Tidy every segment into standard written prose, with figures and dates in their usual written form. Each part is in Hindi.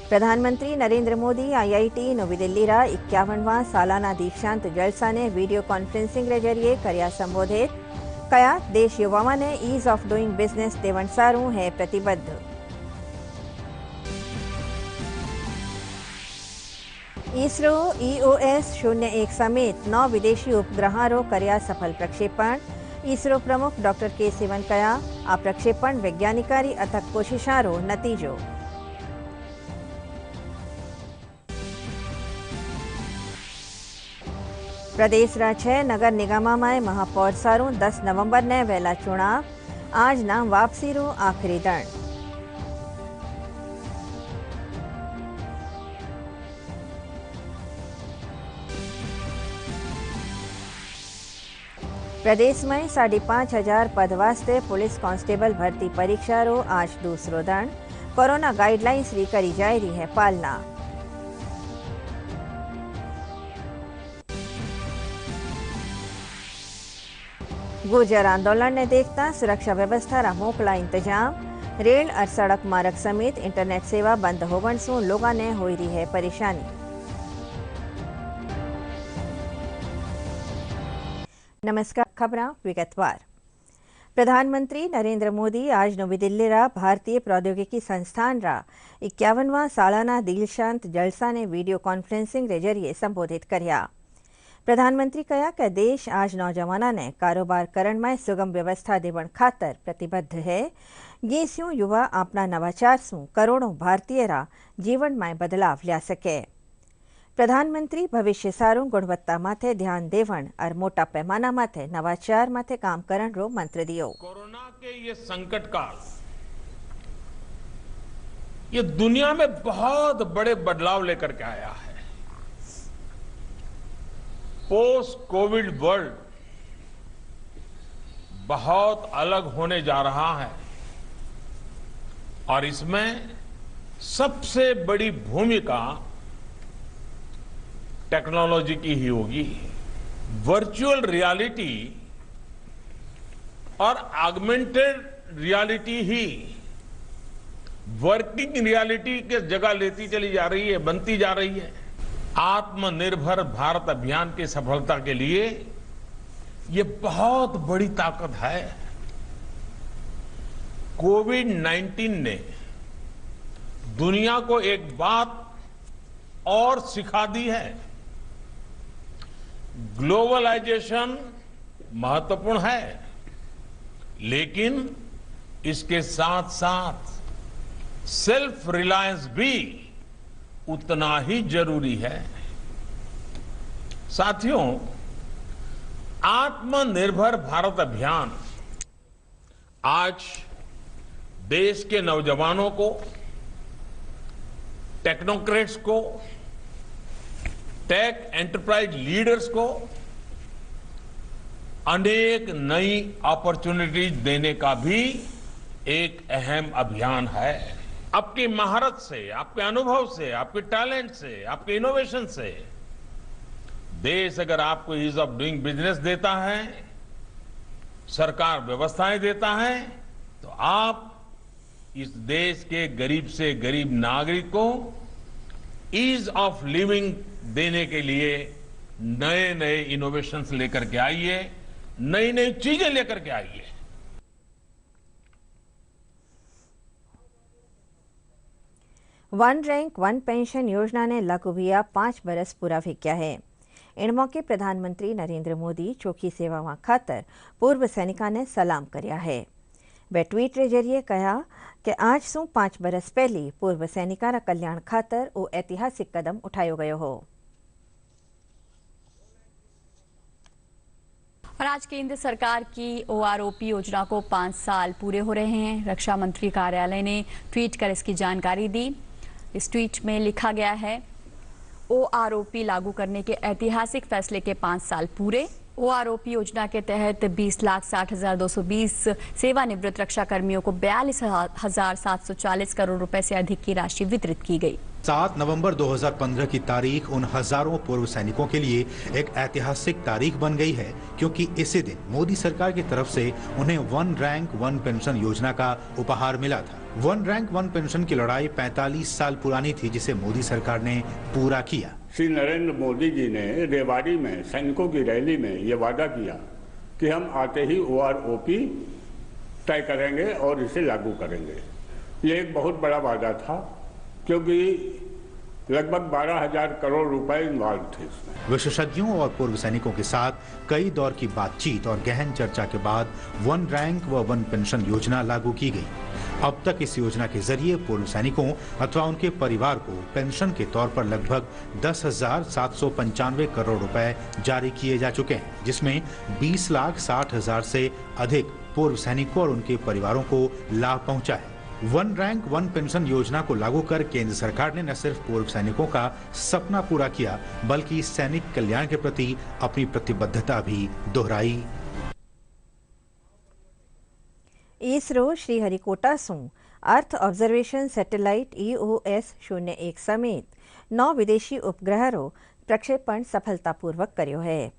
प्रधानमंत्री नरेंद्र मोदी IIT नवी दिल्ली रा 51वां सालाना दीक्षांत जलसा ने वीडियो कॉन्फ्रेंसिंग के जरिए कर्या संबोधित कया। देश युवाओं ने ईज ऑफ डूइंग बिजनेस देवण सारू है प्रतिबद्ध। इसरो EOS 01 समेत 9 विदेशी उपग्रहों कर्या सफल प्रक्षेपण। इसरो प्रमुख डॉक्टर के सिवन कया आ प्रक्षेपण वैज्ञानिकारी अथक कोशिशों नतीजो। प्रदेश रा 6 नगर निगम में महापौर सारू 10 नवंबर ने वहेला चुनाव। आज नाम वापसी रो आखिरी दण। प्रदेश में 5,500 पद वास्ते पुलिस कांस्टेबल भर्ती परीक्षा रो आज दूसरो दण। कोरोना गाइडलाइंस री करी जाय रही है पालना। गुर्जर आंदोलन ने देखता सुरक्षा व्यवस्था रा मोकला इंतजाम। रेल और सड़क मार्ग समेत इंटरनेट सेवा बंद होवन से लोगों ने हो रही है परेशानी। नमस्कार, खबरां विगतवार। प्रधानमंत्री नरेंद्र मोदी आज नवी दिल्ली रा भारतीय प्रौद्योगिकी संस्थान रा 51वां सालाना दीक्षांत जलसा ने वीडियो कॉन्फ्रेंसिंग के जरिए संबोधित कर्या। प्रधानमंत्री कहा कि देश आज नौजवानों ने कारोबार करण में सुगम व्यवस्था देवण खातर प्रतिबद्ध है। ये स्यों युवा अपना नवाचार सु करोड़ों भारतीय रा जीवन में बदलाव ल्या सके। प्रधानमंत्री भविष्य सारू गुणवत्ता माथे ध्यान देवण और मोटा पैमाना माथे नवाचार माथे काम करण रो मंत्र दियो। कोरोना के ये संकट काल ये दुनिया में बहुत बड़े बदलाव लेकर के आया है। पोस्ट कोविड वर्ल्ड बहुत अलग होने जा रहा है और इसमें सबसे बड़ी भूमिका टेक्नोलॉजी की ही होगी। वर्चुअल रियलिटी और ऑगमेंटेड रियलिटी ही वर्किंग रियलिटी की जगह लेती चली जा रही है, बनती जा रही है। आत्मनिर्भर भारत अभियान की सफलता के लिए ये बहुत बड़ी ताकत है। कोविड-19 ने दुनिया को एक बात और सिखा दी है। ग्लोबलाइजेशन महत्वपूर्ण है, लेकिन इसके साथ साथ सेल्फ रिलायंस भी उतना ही जरूरी है। साथियों, आत्मनिर्भर भारत अभियान आज देश के नौजवानों को, टेक्नोक्रेट्स को, टेक एंटरप्राइज लीडर्स को अनेक नई अपॉर्चुनिटीज देने का भी एक अहम अभियान है। आपकी महारत से, आपके अनुभव से, आपके टैलेंट से, आपके इनोवेशन से देश अगर आपको ईज ऑफ डूइंग बिजनेस देता है, सरकार व्यवस्थाएं देता है, तो आप इस देश के गरीब से गरीब नागरिक को ईज ऑफ लिविंग देने के लिए नए नए इनोवेशंस लेकर के आइए, नई नई चीजें लेकर के आइए। वन रैंक वन पेंशन योजना ने लागू हुआ 5 बरस पूरा भी किया है। इन मौके प्रधानमंत्री नरेंद्र मोदी चौकी सेवाओं खातर पूर्व सैनिकों ने सलाम करया है। वे ट्वीट के जरिए कहा कि आज सु 5 बरस पहले पूर्व सैनिकों का कल्याण खातर वो ऐतिहासिक कदम उठायो गयो हो। और आज केंद्र सरकार की OROP योजना को 5 साल पूरे हो रहे हैं। रक्षा मंत्री कार्यालय ने ट्वीट कर इसकी जानकारी दी। इस ट्वीट में लिखा गया है, OROP लागू करने के ऐतिहासिक फैसले के 5 साल पूरे। OROP योजना के तहत 20,60,220 सेवानिवृत्त रक्षा कर्मियों को 42,740 करोड़ रुपए से अधिक की राशि वितरित की गई। 7 नवंबर 2015 की तारीख उन हजारों पूर्व सैनिकों के लिए एक ऐतिहासिक तारीख बन गई है, क्योंकि इसी दिन मोदी सरकार की तरफ से उन्हें वन रैंक वन पेंशन योजना का उपहार मिला था। वन रैंक वन पेंशन की लड़ाई 45 साल पुरानी थी, जिसे मोदी सरकार ने पूरा किया। श्री नरेंद्र मोदी जी ने रेवाड़ी में सैनिकों की रैली में ये वादा किया कि हम आते ही OROP तय करेंगे और इसे लागू करेंगे। ये एक बहुत बड़ा वादा था, क्योंकि लगभग 12,000 करोड़ रुपए इन्वॉल्व थे इसमें। विशेषज्ञों और पूर्व सैनिकों के साथ कई दौर की बातचीत और गहन चर्चा के बाद वन रैंक व वन पेंशन योजना लागू की गई। अब तक इस योजना के जरिए पूर्व सैनिकों अथवा उनके परिवार को पेंशन के तौर पर लगभग 10,795 करोड़ रुपए जारी किए जा चुके हैं, जिसमें 20,60,000 से अधिक पूर्व सैनिकों और उनके परिवारों को लाभ पहुंचा है। वन रैंक वन पेंशन योजना को लागू कर केंद्र सरकार ने न सिर्फ पूर्व सैनिकों का सपना पूरा किया, बल्कि सैनिक कल्याण के प्रति अपनी प्रतिबद्धता भी दोहराई। इसरो श्रीहरिकोटा सु अर्थ ऑब्जर्वेशन सेटेलाइट EOS-01 समेत 9 विदेशी उपग्रहों प्रक्षेपण सफलतापूर्वक कर्यो है।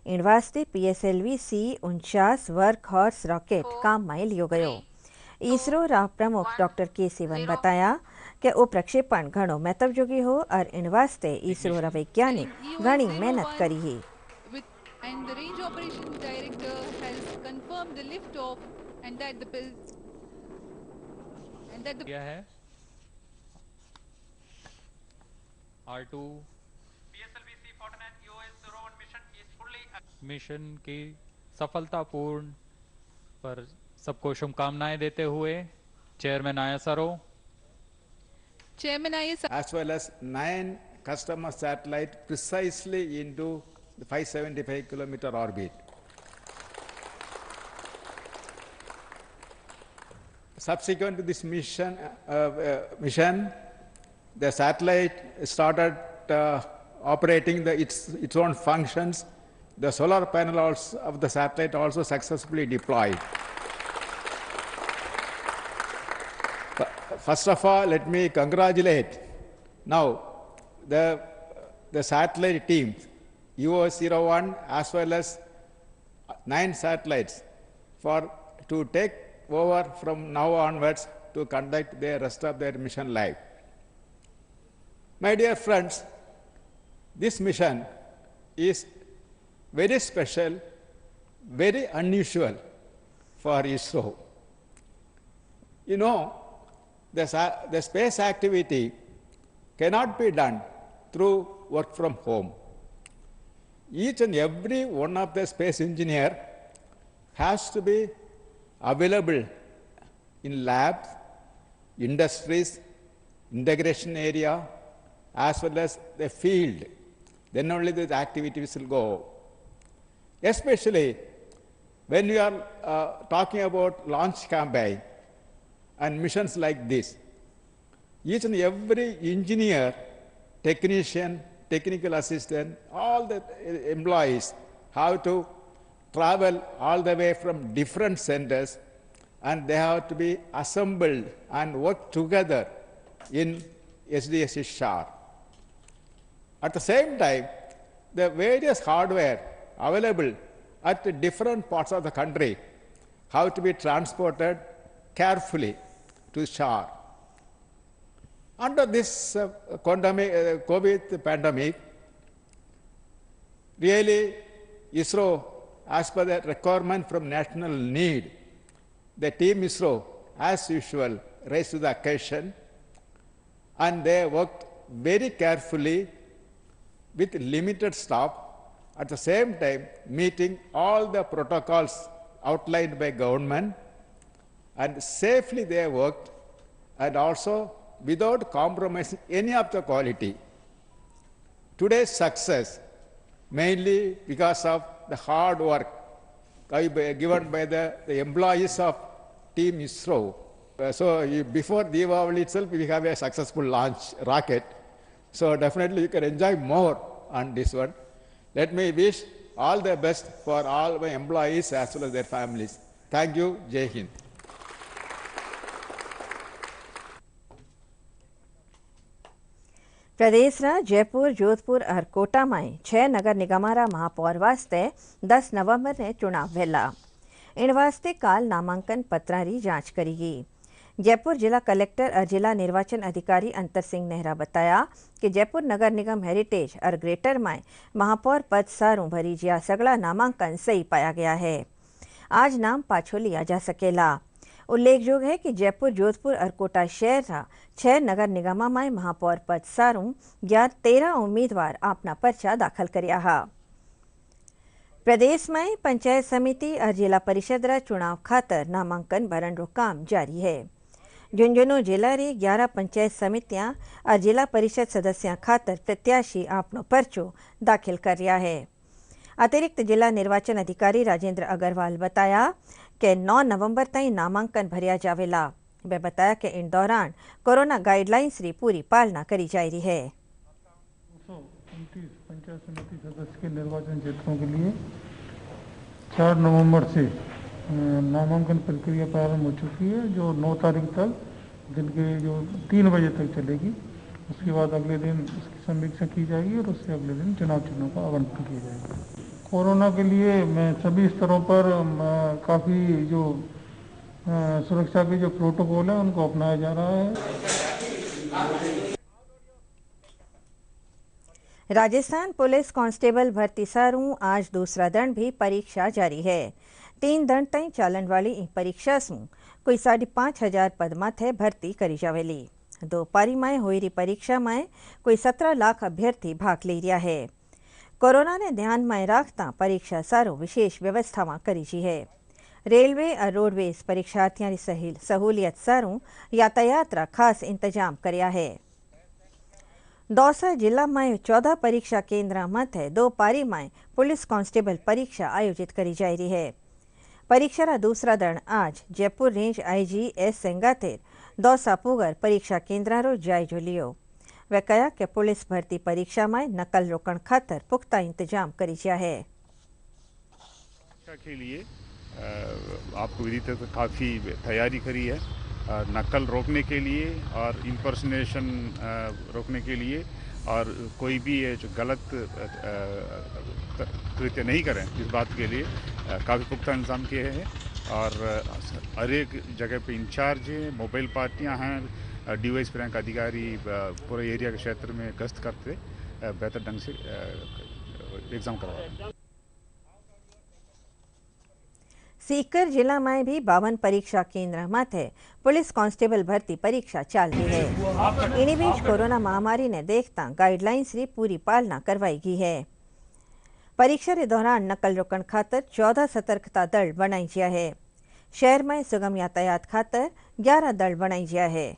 इन वास्ते PSLV-C-49 वर्क हॉर्स रॉकेट काम में लियो गयो। इसरो रा प्रमुख डॉक्टर के सिवन बताया कि वो प्रक्षेपण घणो महत्वयोगी हो और इन वास्ते इसरो रा वैज्ञानिक घणी मेहनत करी है। And the range operations director has confirmed the lift off and that the क्या है R2 PSLV-C-49 EOS-01 mission is fully mission की सफलतापूर्ण पर सबको शुभकामनाएं देते हुए chairman ISRO chairman ISRO as well as 9 customer satellites precisely into the 575 kilometer orbit. Subsequent to this mission, the satellite started operating its own functions. The solar panels of the satellite also successfully deployed. First of all, let me congratulate now the satellite teams, EOS-01 as well as 9 satellites, to take over from now onwards to conduct the rest of their mission life. My dear friends, this mission is very special, very unusual for ISRO. You know, the space activity cannot be done through work from home. Each and every one of the space engineer has to be available in labs, industries, integration area, as well as the field. Then only the activities will go. Especially when we are talking about launch campaign and missions like this, each and every engineer, technician, technical assistant, all the employees have to travel all the way from different centers, and they have to be assembled and work together in SDSC SHAR. At the same time, the various hardware available at different parts of the country have to be transported carefully to SHAR. Under this COVID pandemic, really ISRO, as per the requirement from national need, the team ISRO, as usual, raised to the occasion, and they worked very carefully with limited staff, at the same time meeting all the protocols outlined by government, and safely they worked, and also without compromising any of the quality. Today's success, mainly because of the hard work given by the employees of Team ISRO. Before Deepavali itself, we have a successful launch rocket. So definitely you can enjoy more on this one. Let me wish all the best for all my employees as well as their families. Thank you. Jai Hind. प्रदेश जयपुर जोधपुर और कोटा में 6 नगर निगमारा महापौर वास्ते 10 नवंबर ने चुनाव वेला। इन वास्ते काल नामांकन पत्रां जांच करेगी। जयपुर जिला कलेक्टर और जिला निर्वाचन अधिकारी अंतर सिंह नेहरा बताया कि जयपुर नगर निगम हेरिटेज और ग्रेटर में महापौर पद सारू भरी जिया सगला नामांकन सही पाया गया है। आज नाम पाछो लिया जा सकेला। उल्लेखयोग है कि जयपुर जोधपुर और कोटा शहर 6 नगर निगमा में महापौर पद सारू या 13 उम्मीदवार अपना पर्चा दाखिल करया हा। प्रदेश में पंचायत समिति और जिला परिषद चुनाव खातर नामांकन भरण रो काम जारी है। झुंझुनू जिला री 11 पंचायत समितियां और जिला परिषद सदस्यों खातर प्रत्याशी अपनो पर्चो दाखिल कर रहा है। अतिरिक्त जिला निर्वाचन अधिकारी राजेंद्र अग्रवाल बताया कि 9 नवंबर तक नामांकन भरिया जावेला। वे बताया कि इन दौरान कोरोना गाइडलाइंस री पूरी पालना करी जा रही है। 229 पंचायत समिति सदस्य के निर्वाचन क्षेत्रों के लिए 4 नवंबर से नामांकन प्रक्रिया प्रारंभ हो चुकी है, जो 9 तारीख तक दिन के जो 3 बजे तक चलेगी। उसके बाद अगले दिन उसकी समीक्षा की जाएगी और उससे अगले दिन चुनाव चिन्हों का आवंटन किया जाएगा। कोरोना के लिए मैं सभी स्तरों पर काफ़ी जो सुरक्षा के जो प्रोटोकॉल है उनको अपनाया जा रहा है। राजस्थान पुलिस कांस्टेबल भर्ती सारू आज दूसरा दंड भी परीक्षा जारी है। 3 दंड तक चालन वाली इन परीक्षा से कोई 5,500 पद माथे भर्ती करी जावेली। 2 पारी में हुई री परीक्षा में कोई 17 लाख अभ्यर्थी भाग ले रहा है। कोरोना ने ध्यान में रखता परीक्षा सारू विशेष व्यवस्था में करी जी है। रेलवे और रोडवेज परीक्षार्थियों की सहूलियत सारू यातायात रा खास इंतजाम करया है। दौसा जिला में 14 परीक्षा केंद्र मध्य 2 पारी में पुलिस कांस्टेबल परीक्षा आयोजित करी जा रही है। परीक्षा रा दूसरा दंड आज Jaipur range IG S Sengathir Dausa पुगर परीक्षा केंद्र रो जायजो लियो। वे कहा कि पुलिस भर्ती परीक्षा में नकल रोकण खातर पुख्ता इंतजाम करी जा है। परीक्षा के लिए आपको विदित है तो काफ़ी तैयारी करी है नकल रोकने के लिए और इम्पर्सनेशन रोकने के लिए, और कोई भी ये जो गलत कृत्य नहीं करें इस बात के लिए काफ़ी पुख्ता इंतजाम किए हैं। और हर एक जगह पे इंचार्ज है, मोबाइल पार्टियां हैं, डीवाईएसपी रैंक अधिकारी पूरे एरिया के क्षेत्र में गश्त करते बेहतर ढंग से एग्जाम करवा। सीकर जिला में भी 52 परीक्षा केंद्र माथे पुलिस कांस्टेबल भर्ती परीक्षा चल रही है। इन्हीं बीच कोरोना महामारी ने देखता गाइडलाइंस री पूरी पालना करवाई गई है। परीक्षा के दौरान नकल रोकण खातर 14 सतर्कता दल बनाई गया है। शहर में सुगम यातायात खातर 11 दल बनाई गया है।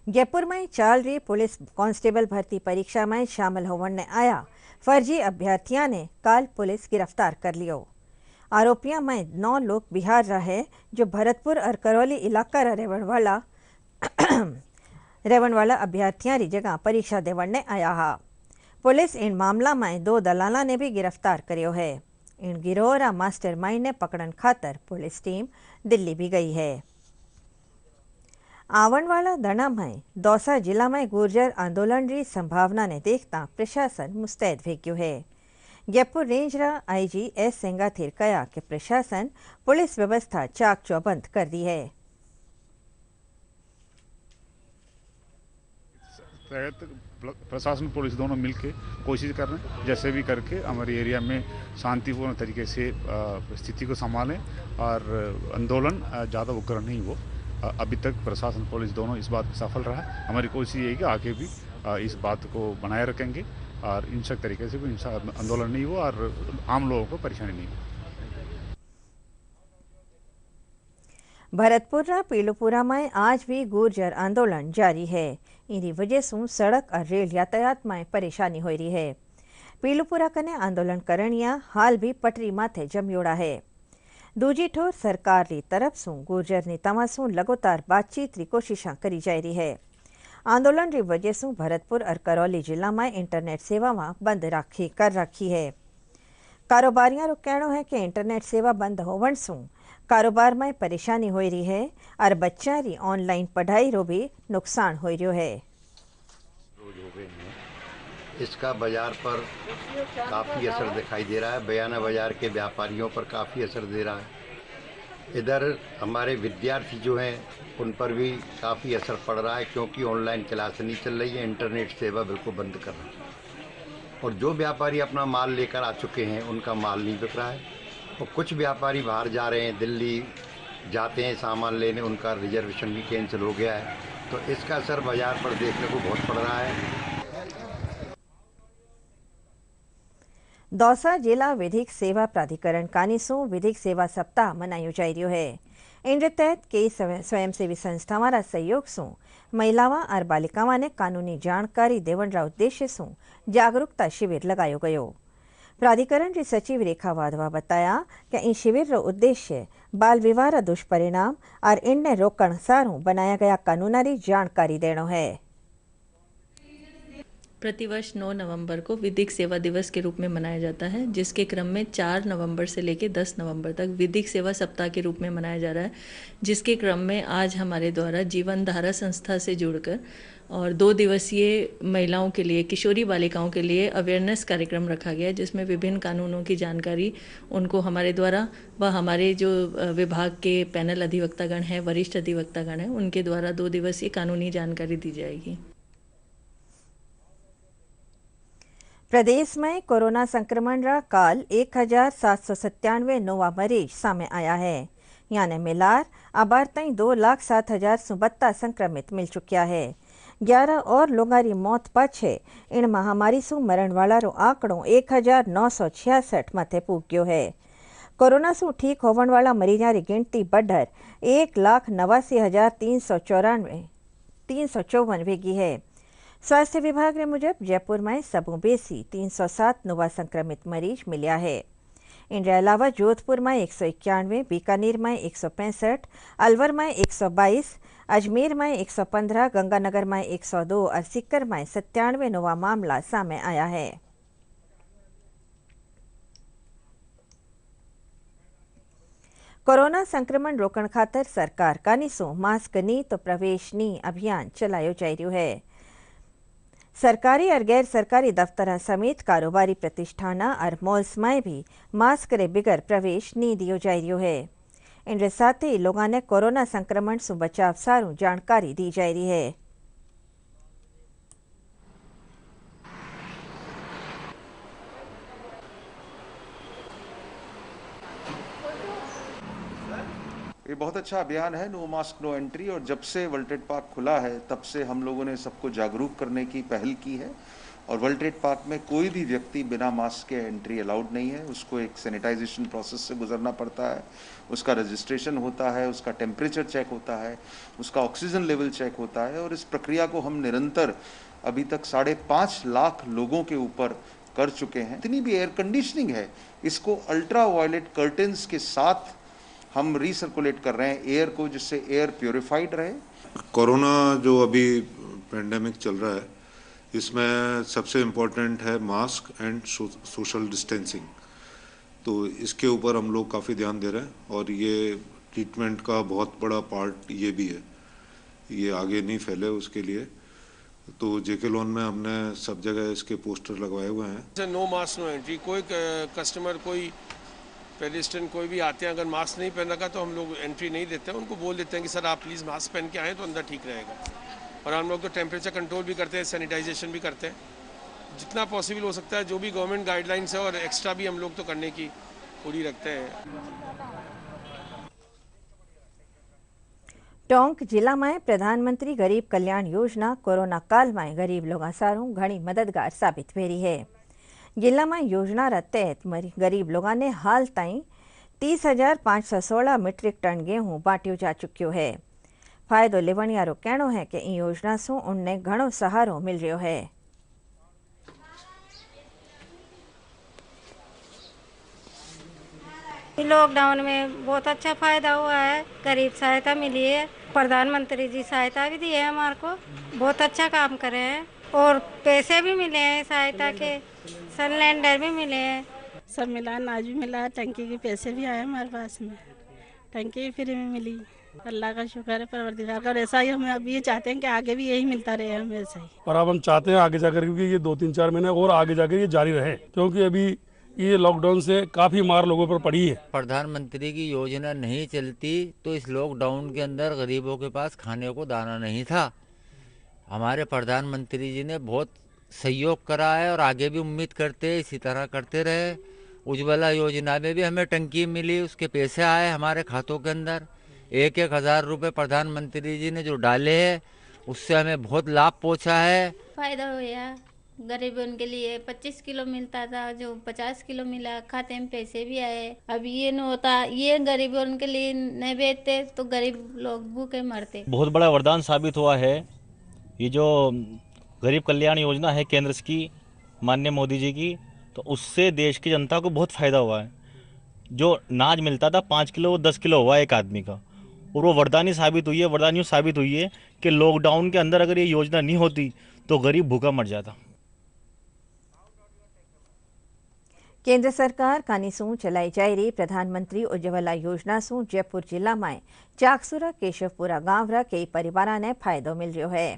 जयपुर में चल रही पुलिस कांस्टेबल भर्ती परीक्षा में शामिल होने आया फर्जी अभ्यर्थियों ने काल पुलिस गिरफ्तार कर लियो। आरोपियों में 9 लोग बिहार रहे जो भरतपुर और करौली इलाका रेवण वाला अभ्यर्थियों की जगह परीक्षा देवने आया हा। पुलिस इन मामला में 2 दलाला ने भी गिरफ्तार करियो है। इन गिरोह रा मास्टरमाइंड ने पकड़न खातर पुलिस टीम दिल्ली भी गई है। आवन वाला दना में दौसा जिला में गुर्जर आंदोलन की संभावना ने देखता प्रशासन मुस्तैद हो गयो है। जयपुर रेंज रा आईजी एस सेंगाथेर कहा कि प्रशासन पुलिस व्यवस्था चाक चौबंद कर दी है। प्रशासन पुलिस दोनों मिलके कोशिश कर रहे हैं जैसे भी करके हमारे एरिया में शांतिपूर्ण तरीके से स्थिति को संभालें और आंदोलन ज़्यादा उग्र नहीं हो। अभी तक प्रशासन पुलिस दोनों इस बात में सफल रहा है। हमारी कोशिश यही है कि आगे भी इस बात को बनाए रखेंगे और हिंसक तरीके से कोई आंदोलन नहीं हो और आम लोगों को परेशानी नहीं हो। भरतपुर रा पीलूपुरा में आज भी गुर्जर आंदोलन जारी है। इन्हीं वजह से सड़क और रेल यातायात में परेशानी हो रही है। पीलूपुरा कने आंदोलन करणिया हाल भी पटरी माथे जमयोड़ा है। दूजी ठोर सरकार की तरफ से गुर्जर नेताओं से लगातार बातचीत की कोशिशा करी जा रही है। आंदोलन की वजह से भरतपुर और करौली जिला में इंटरनेट सेवा बंद कर रखी है। कारोबारियों का कहना है कि इंटरनेट सेवा बंद होवन से कारोबार में परेशानी हो रही है और बच्चा री ऑनलाइन पढ़ाई रो भी नुकसान हो रही है। इसका बाजार पर काफ़ी असर दिखाई दे रहा है। बयाना बाजार के व्यापारियों पर काफ़ी असर दे रहा है। इधर हमारे विद्यार्थी जो हैं उन पर भी काफ़ी असर पड़ रहा है, क्योंकि ऑनलाइन क्लास नहीं चल रही है, इंटरनेट सेवा बिल्कुल बंद कर रहा है। और जो व्यापारी अपना माल लेकर आ चुके हैं उनका माल नहीं बिक रहा है, और कुछ व्यापारी बाहर जा रहे हैं, दिल्ली जाते हैं सामान लेने, उनका रिजर्वेशन भी कैंसिल हो गया है। तो इसका असर बाजार पर देखने को बहुत पड़ रहा है। दौसा जिला विधिक सेवा प्राधिकरण कानिसो विधिक सेवा सप्ताह मनायो जाई रह्यो है। इन तहत कई स्वयंसेवी संस्थाओं रा सहयोग से महिलाओं और बालिकाओं ने कानूनी जानकारी देवन रा उद्देश्य से जागरूकता शिविर लगायो गयो। प्राधिकरण की सचिव रेखा वाधवा बताया कि इन शिविर रो उद्देश्य बाल विवाह रा दुष्परिणाम और इनने रोकण सारू बनाया गया कानून री जानकारी देनो है। प्रतिवर्ष 9 नवंबर को विधिक सेवा दिवस के रूप में मनाया जाता है, जिसके क्रम में 4 नवंबर से लेकर 10 नवंबर तक विधिक सेवा सप्ताह के रूप में मनाया जा रहा है। जिसके क्रम में आज हमारे द्वारा जीवन धारा संस्था से जुड़कर और 2 दिवसीय महिलाओं के लिए, किशोरी बालिकाओं के लिए अवेयरनेस कार्यक्रम रखा गया, जिसमें विभिन्न कानूनों की जानकारी उनको हमारे द्वारा व हमारे जो विभाग के पैनल अधिवक्तागण हैं, वरिष्ठ अधिवक्तागण हैं, उनके द्वारा 2 दिवसीय कानूनी जानकारी दी जाएगी। प्रदेश में कोरोना संक्रमण रा काल 1797 नवा मरीज सामने आया है। यानी मिलार अबार तई 2,07,072 संक्रमित मिल चुकिया है। 11 और लोगों की मौत पाछे इन महामारी से मरण वाला रो आंकड़ो 1,966 मथे पूग गयो है। कोरोना से ठीक होवन वाला मरीजा की गिनती बढ़कर 1,82,354 वेगी है। स्वास्थ्य विभाग ने मुजब जयपुर में सबू बेसी 307 नवा संक्रमित मरीज मिलिया है। इनके अलावा जोधपुर में 191, बीकानेर में 165, अलवर में 122, अजमेर में 115, गंगानगर में 102 और सीकर में 97 नवा मामला सामने आया है। कोरोना संक्रमण रोकण खातर सरकार कानिसो मास्क नी तो प्रवेश नी अभियान चलायो जाई रह्यो है। सरकारी और गैर सरकारी दफ्तर समेत कारोबारी प्रतिष्ठान और मॉल्स में भी मास्क रे बिगर प्रवेश नहीं दियो जाई रह्यो है। इनके साथ ही लोगों ने कोरोना संक्रमण से बचाव सारू जानकारी दी जा रही है। ये बहुत अच्छा अभियान है, नो मास्क नो एंट्री। और जब से वर्ल्ड ट्रेड पार्क खुला है तब से हम लोगों ने सबको जागरूक करने की पहल की है। और वर्ल्ड ट्रेड पार्क में कोई भी व्यक्ति बिना मास्क के एंट्री अलाउड नहीं है। उसको एक सैनिटाइजेशन प्रोसेस से गुजरना पड़ता है, उसका रजिस्ट्रेशन होता है, उसका टेम्परेचर चेक होता है, उसका ऑक्सीजन लेवल चेक होता है। और इस प्रक्रिया को हम निरंतर अभी तक 5.5 लाख लोगों के ऊपर कर चुके हैं। इतनी भी एयर कंडीशनिंग है, इसको अल्ट्रा वायलेट कर्टन्स के साथ हम रिसर्कुलेट कर रहे हैं एयर को, जिससे एयर प्योरीफाइड रहे। कोरोना जो अभी पेंडेमिक चल रहा है, इसमें सबसे इम्पोर्टेंट है मास्क एंड सोशल डिस्टेंसिंग। तो इसके ऊपर हम लोग काफ़ी ध्यान दे रहे हैं और ये ट्रीटमेंट का बहुत बड़ा पार्ट ये भी है, ये आगे नहीं फैले उसके लिए। तो जेके लोन में हमने सब जगह इसके पोस्टर लगवाए हुए हैं। No mask no entry. कोई कस्टमर, कोई पेडिस्ट्रियन कोई भी आते हैं, अगर मास्क नहीं पहन रखा तो हम लोग एंट्री नहीं देते हैं। उनको बोल देते हैं कि सर आप प्लीज़ मास्क पहन के आएँ तो अंदर ठीक रहेगा। और हम लोग तो टेम्परेचर कंट्रोल भी करते हैं, सैनिटाइजेशन भी करते हैं, जितना पॉसिबल हो सकता है। जो भी गवर्नमेंट गाइडलाइंस है और एक्स्ट्रा भी हम लोग तो करने की पूरी रखते हैं। टोंक जिला में प्रधानमंत्री गरीब कल्याण योजना कोरोना काल में गरीब लोगों सारू घनी मददगार साबित हुई रही है। जिला में योजना तहत गरीब लोगों ने हाल ताईं 30,516 मीट्रिक टन गेहूं बांटियो जा चुक्यो है। फायदो लेवणियारो कहनो है कि इन योजना से उनने घणो सहारो मिल रह्यो है। लॉकडाउन में बहुत अच्छा फायदा हुआ है, गरीब सहायता मिली है, प्रधानमंत्री जी सहायता भी दी है हमारे को, बहुत अच्छा काम करे हैं और पैसे भी मिले हैं सहायता के, सिलेंडर भी मिले हैं, सब मिला, अनाज भी मिला, टंकी के पैसे भी आए हमारे पास में, टंकी फ्री में मिली। अल्लाह का शुक्र है, परवरदिगार का। और ऐसा ही हम अभी ये चाहते हैं कि आगे भी यही मिलता रहे हमें ऐसा ही। और अब हम चाहते हैं आगे जाकर क्योंकि ये 2-3-4 महीने और आगे जाकर ये जारी रहे, क्योंकि अभी ये लॉकडाउन से काफी मार लोगों पर पड़ी है। प्रधानमंत्री की योजना नहीं चलती तो इस लॉकडाउन के अंदर गरीबों के पास खाने को दाना नहीं था। हमारे प्रधानमंत्री जी ने बहुत सहयोग करा है और आगे भी उम्मीद करते हैं इसी तरह करते रहे। उज्ज्वला योजना में भी हमें टंकी मिली, उसके पैसे आए हमारे खातों के अंदर। 1-1 हज़ार रुपये प्रधानमंत्री जी ने जो डाले हैं उससे हमें बहुत लाभ पहुंचा है। फायदा हुआ गरीबों के लिए। 25 किलो मिलता था जो 50 किलो मिला, खाते में पैसे भी आए। अब ये न होता, ये गरीबों के लिए नहीं बेचते तो गरीब लोग भूखे मरते। बहुत बड़ा वरदान साबित हुआ है ये जो गरीब कल्याण योजना है केंद्र की, माननीय मोदी जी की, तो उससे देश की जनता को बहुत फायदा हुआ है। जो अनाज मिलता था 5 किलो वो 10 किलो हुआ एक आदमी का, और वो वरदानी साबित हुई है। वरदान यूँ साबित हुई है कि लॉकडाउन के अंदर अगर ये योजना नहीं होती तो गरीब भूखा मर जाता। केंद्र सरकार कानीसूं चलाई जाई रही प्रधानमंत्री उज्ज्वला योजना सूं जयपुर जिला में चाकसुरा केशवपुरा गांव रा कई परिवार ने फायदो मिल रहा है।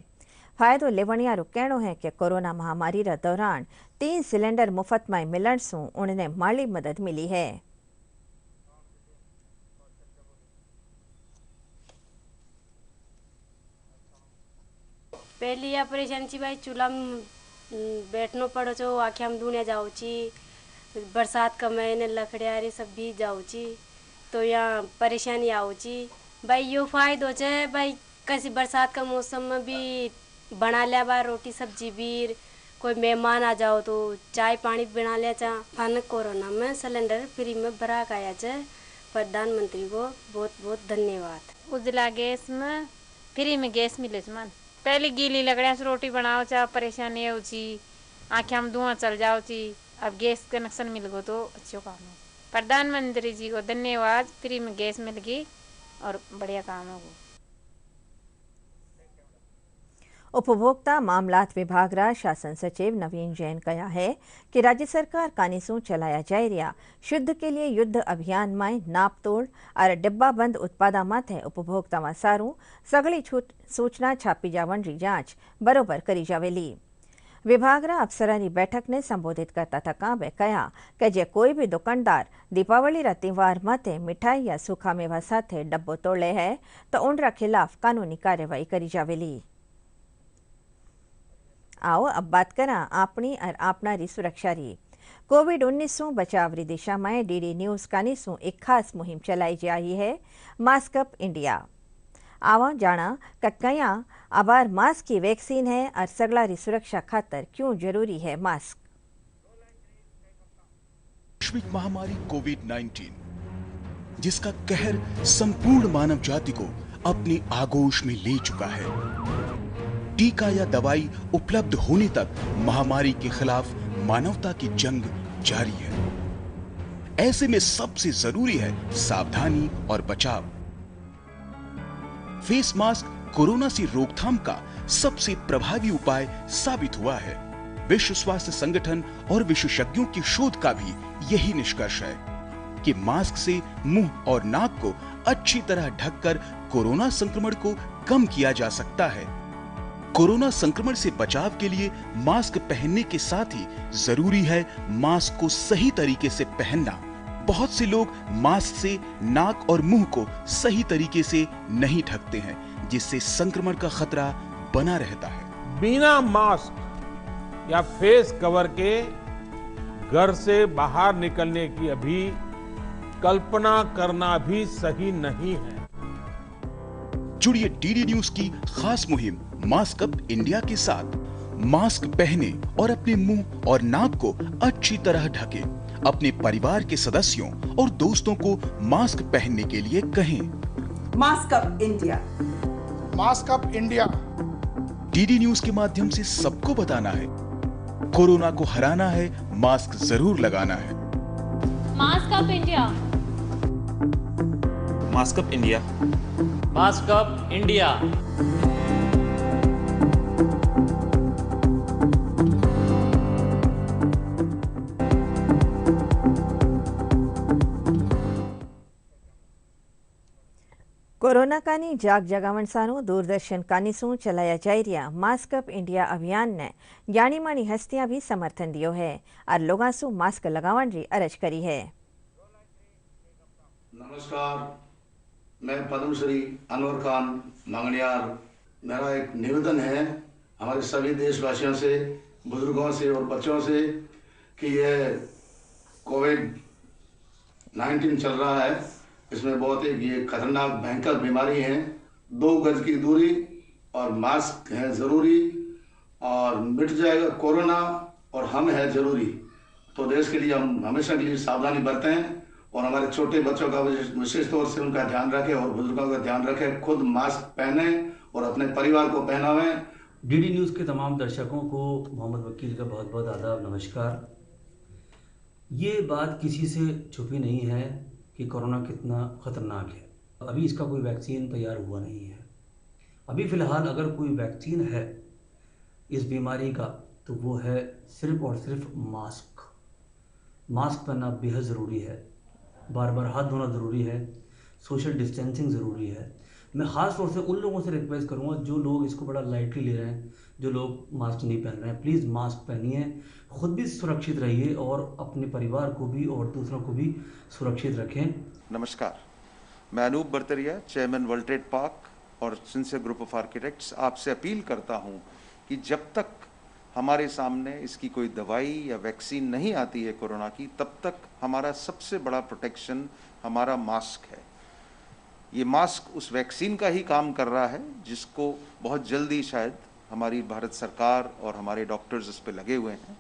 फायदो लेवणियारू कहणो है कि कोरोना महामारी रा दौरान 3 सिलेंडर मुफ्त में मिलण सूं उन्हें माली मदद मिली है। पहली या परेशानी छी भाई चूल्हा में बैठनो पड़ो छो, आखे हम धुने जाओ छी, बरसात का महीने लकड़िया रे सब भी जाओ छी तो यहाँ परेशानी आओ छी। भाई यो फायदो छे भाई कैसी बरसात का मौसम में भी बना लिया बा रोटी सब्जी भी, कोई मेहमान आ जाओ तो चाय पानी बना लिया चा। खाना कोरोना में सिलेंडर फ्री में भरा आया छे, प्रधानमंत्री को बहुत बहुत धन्यवाद। उज्ज्वला गैस में फ्री में गैस मिले मन, पहले गीली लकड़िया से रोटी बनाओ चा परेशानी हो छी, आँखें हम धुआं चल जाओ छी, अब गैस कनेक्शन मिल गो तो अच्छो काम हो। प्रधानमंत्री जी को धन्यवाद, फ्री में गैस मिल गई और बढ़िया काम होगा। उपभोक्ता मामलात विभाग रा शासन सचिव नवीन जैन कहा है कि राज्य सरकार कानीसूं चलाया जाय रहा शुद्ध के लिए युद्ध अभियान में नापतोड़ और डिब्बा बंद उत्पादा माथे उपभोक्ता में सारू सगली सूचना छापी जावन री जांच बरोबर करी जावेली। विभाग रा अफसरानी बैठक ने संबोधित करता था कांबे कहा कि जे कोई भी दुकानदार दीपावली रा त्यौहार माथे मिठाई या सूखा मेवा साथे डब्बो तोड़े है तो उनरा खिलाफ कानूनी कार्यवाही करी जावेली। आओ अब बात करा अपनी और आपनारी सुरक्षा री। कोविड-19 बचाव री दिशा में डीडी न्यूज कानीसूं एक खास मुहिम चलाई जा रही है, मास्क अप इंडिया। आवा जाना कि कया आबार मास्क की वैक्सीन है और सगला री सुरक्षा खातर क्यों जरूरी है मास्क। वैश्विक महामारी कोविड-19 जिसका कहर संपूर्ण मानव जाति को अपनी आगोश में ले चुका है। टीका या दवाई उपलब्ध होने तक महामारी के खिलाफ मानवता की जंग जारी है। ऐसे में सबसे जरूरी है सावधानी और बचाव। फेस मास्क कोरोना से रोकथाम का सबसे प्रभावी उपाय साबित हुआ है। विश्व स्वास्थ्य संगठन और विशेषज्ञों की शोध का भी यही निष्कर्ष है कि मास्क से मुंह और नाक को अच्छी तरह ढककर कोरोना संक्रमण को कम किया जा सकता है। कोरोना संक्रमण से बचाव के लिए मास्क पहनने के साथ ही जरूरी है मास्क को सही तरीके से पहनना। बहुत से लोग मास्क से नाक और मुंह को सही तरीके से नहीं ढकते हैं, जिससे संक्रमण का खतरा बना रहता है। बिना मास्क या फेस कवर के घर से बाहर निकलने की अभी कल्पना करना भी सही नहीं है। जुड़िए डीडी न्यूज की खास मुहिम मास्क अप इंडिया के साथ। मास्क पहने और अपने मुंह और नाक को अच्छी तरह ढकें। अपने परिवार के सदस्यों और दोस्तों को मास्क पहनने के लिए कहें। Mask up India, mask up India. DD news के माध्यम से सबको बताना है, कोरोना को हराना है, मास्क जरूर लगाना है। Mask up India, mask up India, mask up India. Corona कानी जाग जगावण सारू दूरदर्शन कानीसू चलाया जाई रहा मास्क अप इंडिया अभियान ने जानी मानी हस्तियां भी समर्थन दियो है और लोगों सु मास्क लगावण री अरज करी है। नमस्कार, मैं पद्मश्री अनवर खान मंगनियार। मेरा एक निवेदन है हमारे सभी देशवासियों से, बुजुर्गों से और बच्चों से कि ये कोविड-19 चल रहा है, इसमें बहुत एक ये खतरनाक भयंकर बीमारी है। 2 गज की दूरी और मास्क है जरूरी, और मिट जाएगा कोरोना और हम है जरूरी। तो देश के लिए हम हमेशा के लिए सावधानी बरतें और हमारे छोटे बच्चों का विशेष तौर से उनका ध्यान रखें और बुजुर्गों का ध्यान रखें। खुद मास्क पहने और अपने परिवार को पहनावें। डीडी न्यूज़ के तमाम दर्शकों को मोहम्मद वकील का बहुत बहुत आदाब, नमस्कार। ये बात किसी से छुपी नहीं है कि कोरोना कितना ख़तरनाक है। अभी इसका कोई वैक्सीन तैयार हुआ नहीं है। अभी फ़िलहाल अगर कोई वैक्सीन है इस बीमारी का तो वो है सिर्फ़ और सिर्फ मास्क। मास्क पहनना बेहद ज़रूरी है, बार बार हाथ धोना ज़रूरी है, सोशल डिस्टेंसिंग ज़रूरी है। मैं ख़ास तौर से उन लोगों से रिक्वेस्ट करूँगा जो लोग इसको बड़ा लाइटली ले रहे हैं, जो लोग मास्क नहीं पहन रहे हैं, प्लीज़ मास्क पहनिए, खुद भी सुरक्षित रहिए और अपने परिवार को भी और दूसरों को भी सुरक्षित रखें। नमस्कार, मैं Anoop Bartaria, chairman World Trade Park और सिंसियर ग्रुप ऑफ आर्किटेक्ट्स, आपसे अपील करता हूं कि जब तक हमारे सामने इसकी कोई दवाई या वैक्सीन नहीं आती है कोरोना की, तब तक हमारा सबसे बड़ा प्रोटेक्शन हमारा मास्क है। ये मास्क उस वैक्सीन का ही काम कर रहा है जिसको बहुत जल्दी शायद हमारी भारत सरकार और हमारे डॉक्टर्स इस पे लगे हुए हैं।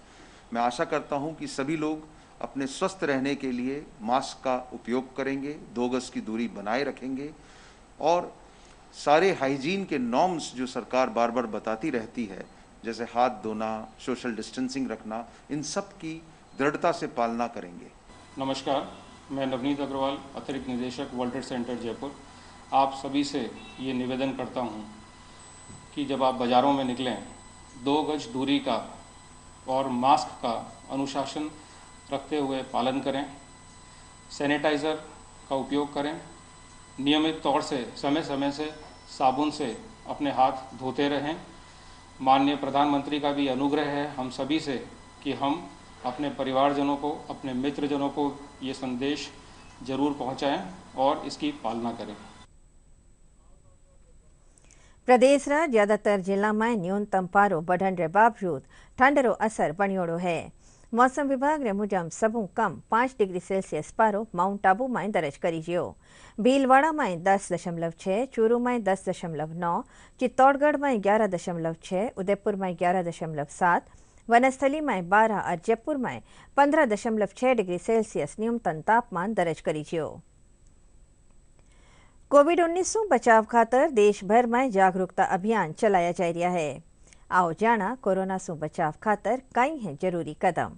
मैं आशा करता हूं कि सभी लोग अपने स्वस्थ रहने के लिए मास्क का उपयोग करेंगे, 2 गज की दूरी बनाए रखेंगे और सारे हाइजीन के नॉर्म्स जो सरकार बार बार बताती रहती है, जैसे हाथ धोना, सोशल डिस्टेंसिंग रखना, इन सब की दृढ़ता से पालना करेंगे। नमस्कार, मैं नवनीत अग्रवाल, अतिरिक्त निदेशक वर्ल्ड ट्रेड सेंटर जयपुर। आप सभी से ये निवेदन करता हूँ कि जब आप बाज़ारों में निकलें 2 गज दूरी का और मास्क का अनुशासन रखते हुए पालन करें, सैनिटाइज़र का उपयोग करें, नियमित तौर से समय समय से साबुन से अपने हाथ धोते रहें। माननीय प्रधानमंत्री का भी अनुग्रह है हम सभी से कि हम अपने परिवारजनों को, अपने मित्रजनों को ये संदेश जरूर पहुंचाएं और इसकी पालना करें। प्रदेश रा ज्यादातर जिला में न्यूनतम पारो बढ़ने के बावजूद ठंड रो असर बनियोड़ो है। मौसम विभाग रे मुजब सबू कम 5 डिग्री सेल्सियस पारो माउंट आबू में दर्ज करी जियो। भीलवाड़ा में 10.6, चूरू में 10.9, चित्तौड़गढ़ में 11.6, उदयपुर में 11.7, वनस्थली में 12 और जयपुर में 15.6 डिग्री सेल्सियस न्यूनतम तापमान दर्ज करी जियो। कोविड-19 बचाव खातर देश भर में जागरूकता अभियान चलाया जा रहा है। आओ जाना कोरोना से बचाव खातर कई हैं जरूरी कदम।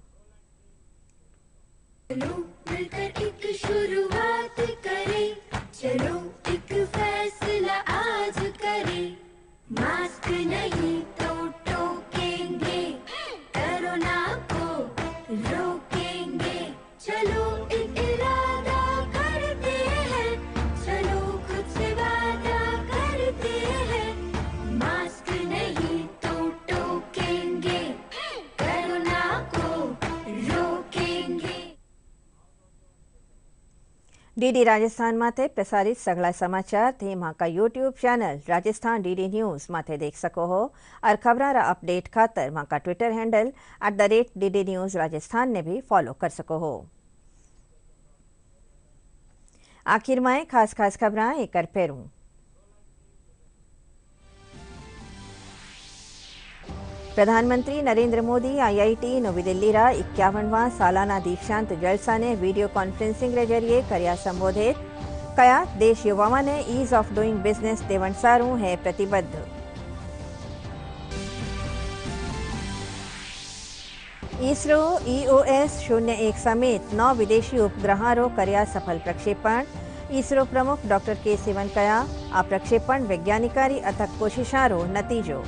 चलो मिलकर एक शुरुआत करें, चलो एक फैसला आज करें, मास्क नहीं तो टोकेंगे, कोरोना को रोकेंगे, चलो एक इरादा करते हैं, चलो खुद से वादा करते हैं, मास्क नहीं तो टोकेंगे, कोरोना को रोकेंगे। डीडी राजस्थान माथे प्रसारित सगला समाचार थे मां का YouTube channel Rajasthan DD news माथे देख सको हो और खबरां रा अपडेट खातर मां का Twitter handle @DD news Rajasthan ने भी फॉलो कर सको हो। आखिर में खास खास खबरां एक कर फेरूं। प्रधानमंत्री नरेंद्र मोदी IIT नवी दिल्ली रा 51वां सालाना दीक्षांत जलसा ने वीडियो कॉन्फ्रेंसिंग के जरिए करया संबोधित। कया देश युवाओं ने ईज ऑफ डूइंग बिजनेस देवण सारू है प्रतिबद्ध। इसरो EOS 01 समेत 9 विदेशी उपग्रहों रो करया सफल प्रक्षेपण। इसरो प्रमुख डॉक्टर के सिवन कया आ प्रक्षेपण वैज्ञानिकारी अथक कोशिशों रो नतीजो।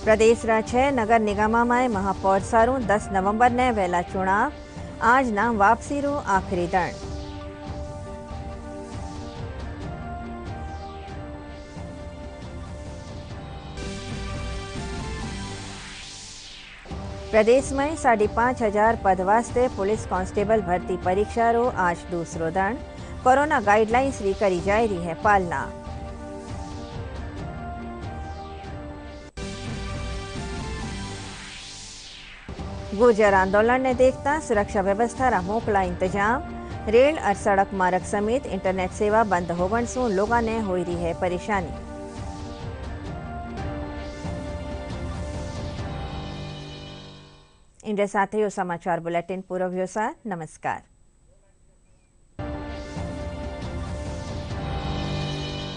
प्रदेश रा 6 नगर निगम में महापौर सारू 10 नवंबर ने वहेला चुनाव। आज नाम वापसी रो आखिरी दण। प्रदेश में 5,500 पद वास्ते पुलिस कांस्टेबल भर्ती परीक्षा रो आज दूसरो दण। कोरोना गाइडलाइंस री करी जा रही है पालना। गुर्जर आंदोलन ने देखता सुरक्षा व्यवस्था रा मोकला इंतजाम। रेल और सड़क मार्ग समेत इंटरनेट सेवा बंद होवन से लोगों ने हो रही है परेशानी। इनके साथ ही समाचार बुलेटिन पूरो व्यो। नमस्कार।